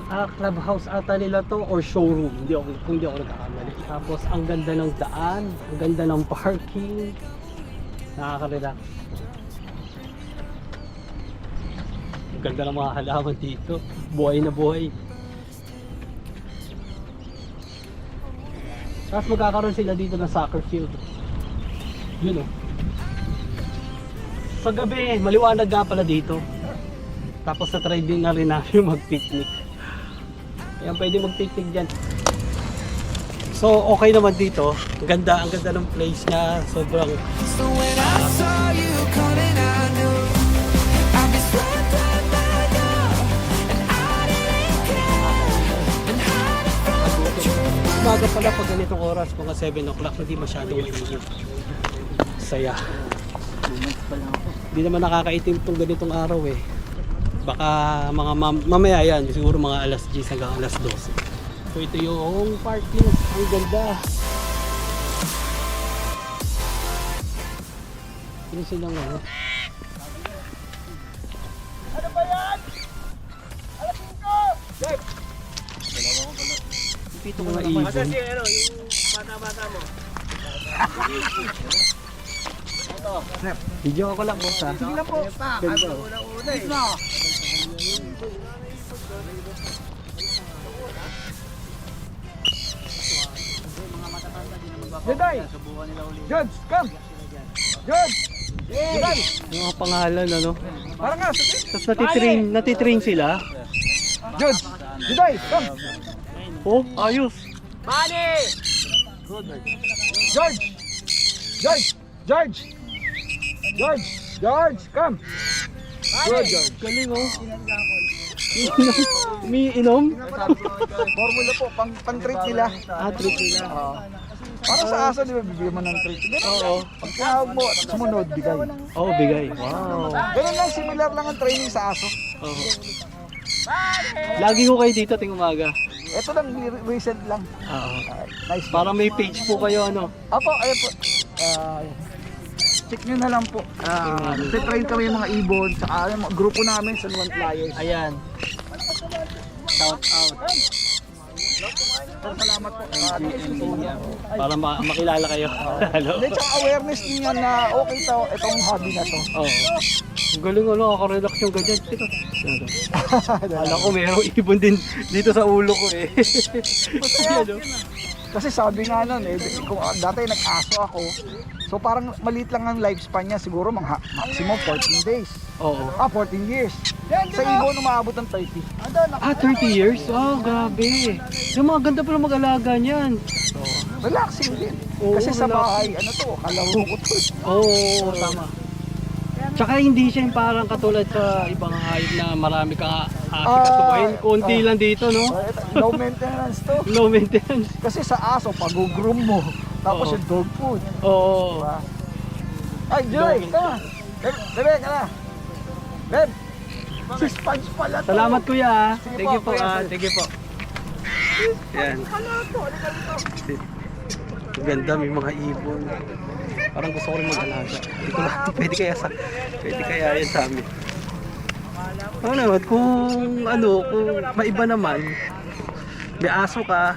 clubhouse ata nila to or showroom, kung di ako nagkakamali. Tapos ang ganda ng daan, ang ganda ng parking, nakaka-relax. Ang ganda ng mga halaman dito, buhay na buhay. Tapos magkakaroon sila dito ng soccer field. Yun oh. Sa gabi, maliwanag nga pala dito. Tapos sa try din na rin namin mag-picnic. Ayan, pwede mag-picnic dyan. So, okay naman dito. Ang ganda ng place niya. Sobrang... So when I saw you coming, I knew I'd be swept up by now, and I didn't care, and hiding from the truth. Umaga pala pag ganitong oras, mga 7 o'clock, hindi masyadong mainit. Saya. Hindi naman nakakaitim itong ganitong araw eh. Baka mga mamaya yan, siguro mga alas 10 hanggang alas 12. So ito yung parking, ang ganda. Ito silang ano. Ano ba yan? Alas 5! Dave! Pito ko na ibon. Kasi ano, yung bata-bata mo. Video ko lang boss ha. Sige lang po. Ganda. Una-una eh. Jeday! George, come! George! Jeday! Yung mga pangalan ano. Parang nga, Tapos natitrain sila. George! Jeday, come! Oh, ayos. Manny! George! George! George! George! George, come! Good, George. Galing oh. Umiinom? Formula po, pang-treat nila. Treat nila. Para sa aso, di ba, bibigyan mo ng treat. Oo. Pag tinawag mo at sumunod, bigay. Oh, bigay. Wow. Ganun lang, similar lang ang training sa aso. Oh. Lagi ko kayo dito ting umaga. Ito lang, recent lang. Oo. Nice. Para may page po kayo ano. Apo, ayan po. Check nyo na lang po. Train kami yung mga ibon, saka yung mga grupo namin sa Nuan Flyers. Ayan. Shout out. Salamat po. Para makilala kayo. Hello. Hindi, tsaka awareness niya na okay to, itong hobby na to. Oo. Ang galing ano, nakaka-relax yung ganyan. Ito. Alam ko mayroong ibon din dito sa ulo ko eh. Ano? Kasi sabi nga nun eh, kung dati nag-aso ako, so parang maliit lang ang lifespan niya, siguro mga maximum 14 days. Oo. 14 years. Sa ibon, umaabot ng 30. 30 years? Oh, grabe. Yung mga ganda pala mag-alaga niyan. Relaxing din. Oo, Kasi sa relaxing. bahay, ano to, kalaro ko to. Oo, tama. Tsaka hindi siya yung parang katulad sa ibang hayop na marami kang asikasuhin. Konti lang dito, no? Low maintenance to. Low maintenance. Kasi sa aso, pag-groom mo, tapos Oo. yung dog food. Oo. Diba? Ay, Joy, tama. Bebe, ka na. Beb, si Sponge pala to. Salamat kuya. Sige Thank you po. kuya. Thank you po. Yan. Pala to, halika dito. Ang ganda, may mga ibon. Parang gusto ko rin mag-alaga. Hindi ko lang, pwede kaya yan sa amin. Ano naman, kung maiba naman, may aso ka,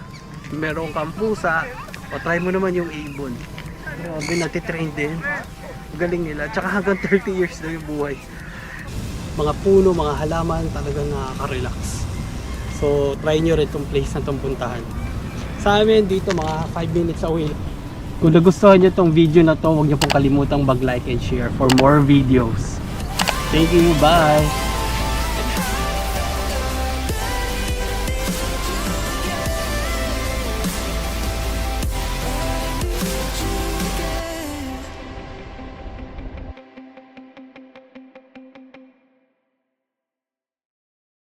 meron kang pusa, o try mo naman yung ibon. Grabe, natitrain din. Galing nila. Tsaka hanggang 30 years daw yung buhay. Mga puno, mga halaman, talagang nakaka-relax. So, try nyo rin itong place na itong puntahan. Sa amin dito, mga 5 minutes away. Kung nagustuhan nyo itong video na to, huwag nyo pong kalimutang mag-like and share for more videos. Thank you, bye!